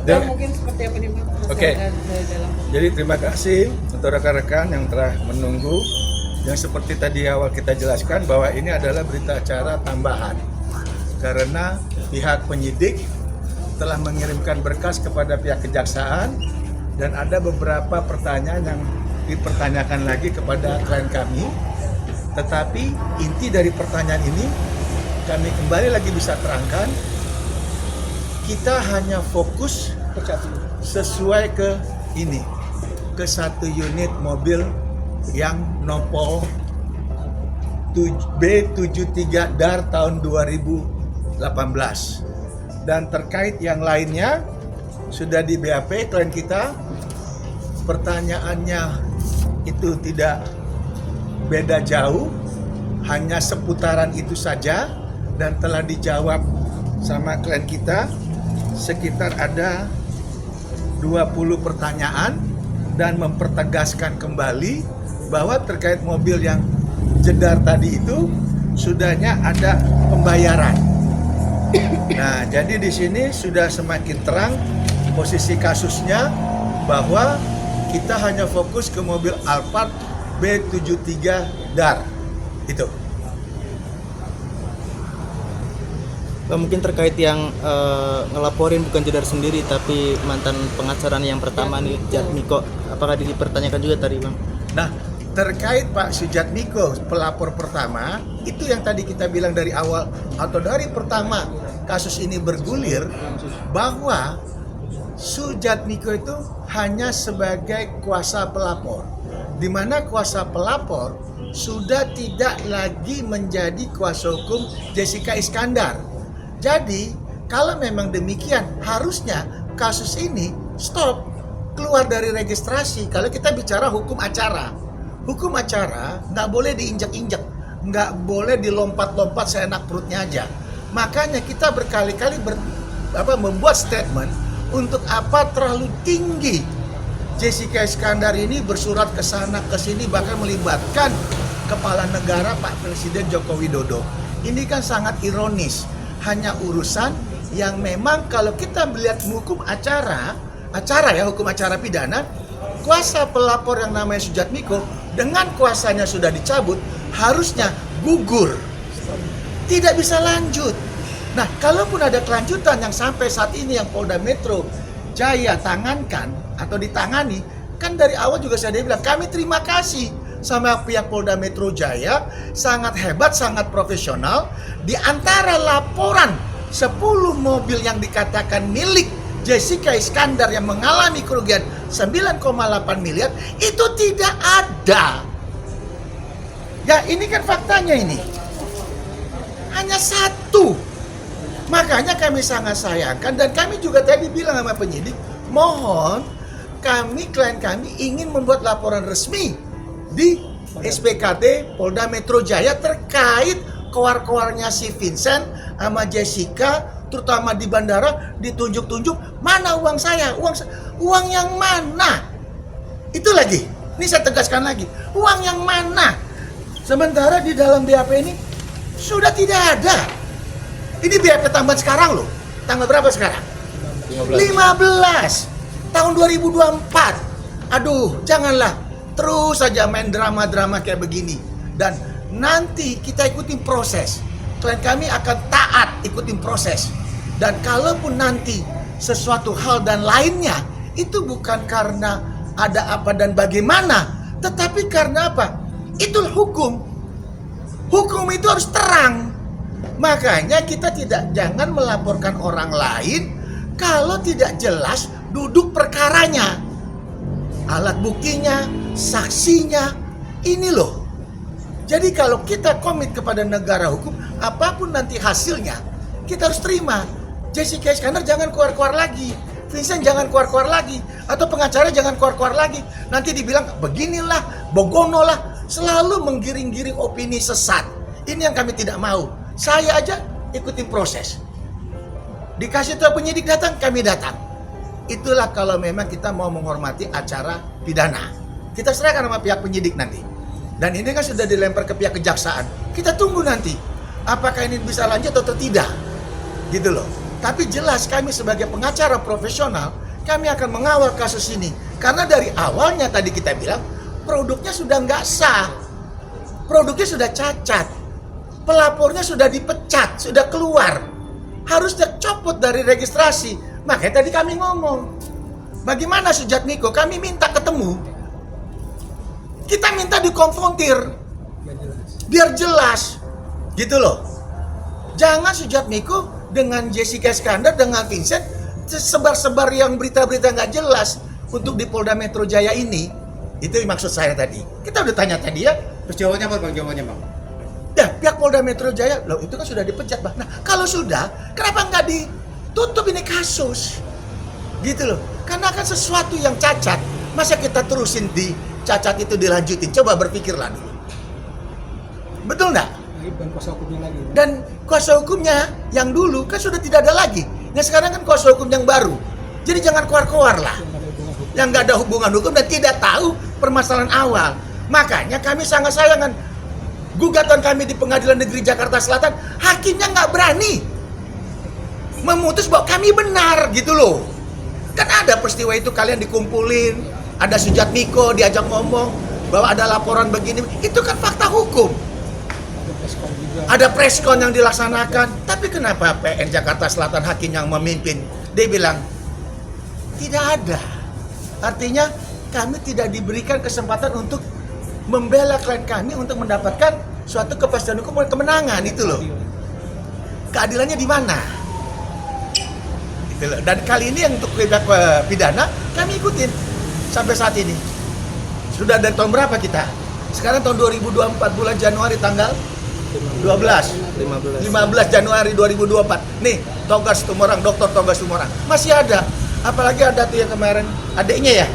Mungkin seperti apa nih Pak? Oke. Jadi terima kasih untuk rekan-rekan yang telah menunggu. Yang seperti tadi awal kita jelaskan bahwa ini adalah berita acara tambahan karena pihak penyidik telah mengirimkan berkas kepada pihak kejaksaan dan ada beberapa pertanyaan yang dipertanyakan lagi kepada klien kami. Tetapi inti dari pertanyaan ini kami kembali lagi bisa terangkan, kita hanya fokus sesuai ke ini, ke satu unit mobil yang nopol B73 DAR tahun 2018. Dan terkait yang lainnya sudah di BAP klien kita, pertanyaannya itu tidak beda jauh, hanya seputaran itu saja dan telah dijawab sama klien kita. Sekitar ada 20 pertanyaan dan mempertegaskan kembali bahwa terkait mobil yang jedar tadi itu sudahnya ada pembayaran. Nah, jadi di sini sudah semakin terang posisi kasusnya bahwa kita hanya fokus ke mobil Alphard B73 DAR itu. Mungkin terkait yang ngelaporin bukan Jedar sendiri tapi mantan pengacara yang pertama nih Sujatmiko, apakah dipertanyakan juga tadi Bang? Nah, terkait Pak Sujatmiko pelapor pertama itu yang tadi kita bilang dari awal atau dari pertama kasus ini bergulir bahwa Sujatmiko itu hanya sebagai kuasa pelapor, di mana kuasa pelapor sudah tidak lagi menjadi kuasa hukum Jessica Iskandar. Jadi, kalau memang demikian, harusnya kasus ini stop, keluar dari registrasi. Kalau kita bicara hukum acara nggak boleh diinjak-injak, nggak boleh dilompat-lompat seenak perutnya aja. Makanya kita berkali-kali membuat statement untuk apa terlalu tinggi Jessica Iskandar ini bersurat ke sana ke sini, bahkan melibatkan kepala negara Pak Presiden Joko Widodo. Ini kan sangat ironis. Hanya urusan yang memang kalau kita melihat hukum acara hukum acara pidana, kuasa pelapor yang namanya Sujatmiko dengan kuasanya sudah dicabut, harusnya gugur, tidak bisa lanjut. Nah, kalaupun ada kelanjutan yang sampai saat ini yang Polda Metro Jaya tangankan atau ditangani, kan dari awal juga saya bilang kami terima kasih sama pihak Polda Metro Jaya, sangat hebat, sangat profesional. Di antara laporan 10 mobil yang dikatakan milik Jessica Iskandar yang mengalami kerugian 9,8 miliar, itu tidak ada. Ya, ini kan faktanya ini. Hanya satu. Makanya kami sangat sayangkan dan kami juga tadi bilang sama penyidik, mohon klien kami ingin membuat laporan resmi di SPKT Polda Metro Jaya terkait koar-koarnya si Vincent sama Jessica, terutama di bandara ditunjuk-tunjuk, mana uang saya, uang yang mana? Itu lagi, ini saya tegaskan lagi, uang yang mana? Sementara di dalam BAP ini sudah tidak ada. Ini BAP tambahan sekarang loh, tanggal berapa sekarang? 15 tahun 2024. Aduh, janganlah terus saja main drama-drama kayak begini. Dan nanti kita ikutin proses. Klien kami akan taat ikutin proses. Dan kalaupun nanti sesuatu hal dan lainnya, itu bukan karena ada apa dan bagaimana, tetapi karena apa? Itu hukum. Hukum itu harus terang. Makanya kita jangan melaporkan orang lain kalau tidak jelas duduk perkaranya, alat buktinya, saksinya. Ini loh. Jadi kalau kita komit kepada negara hukum, apapun nanti hasilnya, kita harus terima. Jessica Iskandar jangan keluar-keluar lagi, Vincent jangan keluar-keluar lagi, atau pengacara jangan keluar-keluar lagi. Nanti dibilang beginilah, bogono lah, selalu menggiring-giring opini sesat. Ini yang kami tidak mau. Saya aja ikutin proses. Dikasih tahu penyidik datang, kami datang. Itulah kalau memang kita mau menghormati acara pidana. Kita serahkan sama pihak penyidik nanti. Dan ini kan sudah dilempar ke pihak kejaksaan. Kita tunggu nanti apakah ini bisa lanjut atau tidak. Gitu loh. Tapi jelas kami sebagai pengacara profesional, kami akan mengawal kasus ini. Karena dari awalnya tadi kita bilang produknya sudah nggak sah. Produknya sudah cacat. Pelapornya sudah dipecat, sudah keluar. Harusnya copot dari registrasi. Makanya tadi kami ngomong, bagaimana Sujatmiko? Kami minta ketemu. Kita minta dikonfrontir. Biar jelas. Gitu loh. Jangan Sujatmiko dengan Jessica Iskandar, dengan Vincent, sebar-sebar yang berita-berita nggak jelas untuk di Polda Metro Jaya ini. Itu maksud saya tadi. Kita udah tanya tadi ya. Terus jawabannya apa bang? Jawabannya bang? Ya, pihak Polda Metro Jaya, loh itu kan sudah dipecat bang. Nah, kalau sudah, kenapa nggak ditutup ini kasus? Gitu loh. Karena kan sesuatu yang cacat, masa kita terusin di cacat itu dilanjutin? Coba berpikirlah dulu. Betul nggak? Dan kuasa hukumnya lagi. Dan kuasa hukumnya yang dulu kan sudah tidak ada lagi. Nah sekarang kan kuasa hukum yang baru. Jadi jangan keluar-keluar lah. Yang nggak ada hubungan hukum dan tidak tahu permasalahan awal. Makanya kami sangat sayangkan gugatan kami di Pengadilan Negeri Jakarta Selatan, hakimnya nggak berani memutus bahwa kami benar gitu loh. Kan ada peristiwa itu, kalian dikumpulin, ada Sujatmiko diajak ngomong bahwa ada laporan begini, itu kan fakta hukum. Ada preskon yang dilaksanakan, tapi kenapa PN Jakarta Selatan hakim yang memimpin, dia bilang tidak ada. Artinya kami tidak diberikan kesempatan untuk membela klien kami untuk mendapatkan suatu kepastian hukum dan kemenangan, itu loh. Keadilannya di mana? Gitu loh. Dan kali ini yang untuk pidana kami ikutin sampai saat ini. Sudah dari tahun berapa kita? Sekarang tahun 2024 bulan Januari tanggal 15 Januari 2024. Nih, Togas Tumorang, Dr. Togas Tumorang masih ada. Apalagi ada tuh yang kemarin adiknya ya,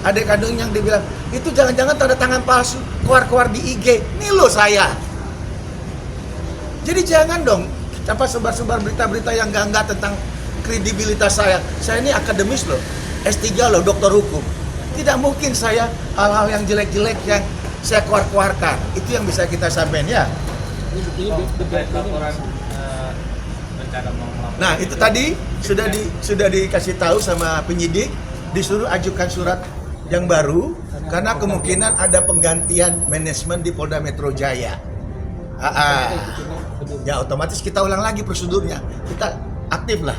adik kandung yang dibilang itu jangan-jangan tanda tangan palsu keluar-keluar di IG. Nih loh saya. Jadi jangan dong apa sebar-sebar berita-berita yang enggak tentang kredibilitas saya. Saya ini akademis loh, S3 loh, doktor hukum. Tidak mungkin saya hal-hal yang jelek-jelek yang saya keluar-keluarkan. Itu yang bisa kita sampaikan ya. Nah itu tadi sudah dikasih tahu sama penyidik, disuruh ajukan surat yang baru karena kemungkinan ada penggantian manajemen di Polda Metro Jaya. Ya otomatis kita ulang lagi prosedurnya, kita aktif lah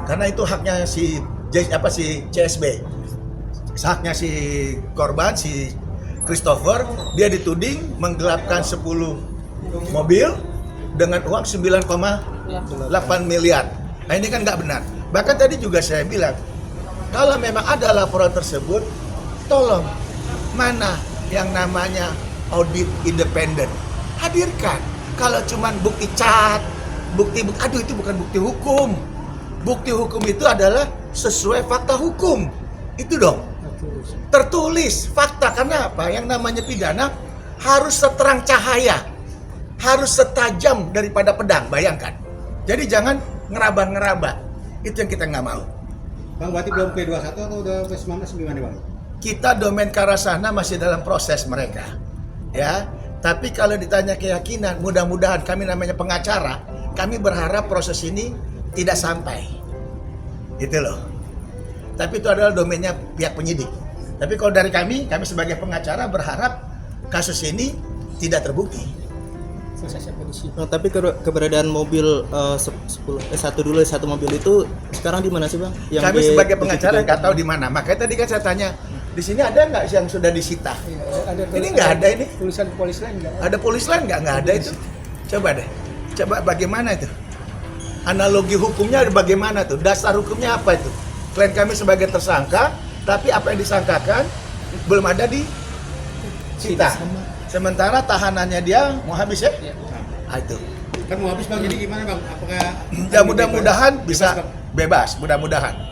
karena itu haknya si CSB, haknya si korban si Christopher. Dia dituding menggelapkan 10 mobil dengan uang 9,8 miliar. Nah ini kan nggak benar. Bahkan tadi juga saya bilang, kalau memang ada laporan tersebut, tolong mana yang namanya audit independen, hadirkan. Kalau cuman bukti cat, bukti, aduh itu bukan bukti hukum. Bukti hukum itu adalah sesuai fakta hukum. Itu dong. Tertulis fakta. Karena apa? Yang namanya pidana harus seterang cahaya. Harus setajam daripada pedang, bayangkan. Jadi jangan ngeraba-ngeraba. Itu yang kita nggak mau. Bang, berarti belum P21 atau udah P19 gimana bang? Kita domain ke arah sana masih dalam proses mereka. Ya, tapi kalau ditanya keyakinan, mudah-mudahan kami namanya pengacara, kami berharap proses ini tidak sampai. Gitu loh. Tapi itu adalah domainnya pihak penyidik. Tapi kalau dari kami sebagai pengacara berharap kasus ini tidak terbukti. Nah, tapi keberadaan mobil satu mobil itu sekarang di mana sih bang? Yang kami sebagai pengacara nggak tahu di mana. Makanya tadi kan saya tanya, di sini ada nggak yang sudah disita? Ada, ini nggak ada ini. Tulisan polis lain nggak? Ada polis lain nggak? Nggak ada itu. Coba deh. Coba bagaimana itu? Analogi hukumnya bagaimana tuh? Dasar hukumnya apa itu? Klien kami sebagai tersangka, tapi apa yang disangkakan belum ada di kita. Sementara tahanannya dia mau habis ya? Ah, itu. Kan mau habis bang, jadi gimana bang? Apakah Ya mudah-mudahan bisa bebas, mudah-mudahan.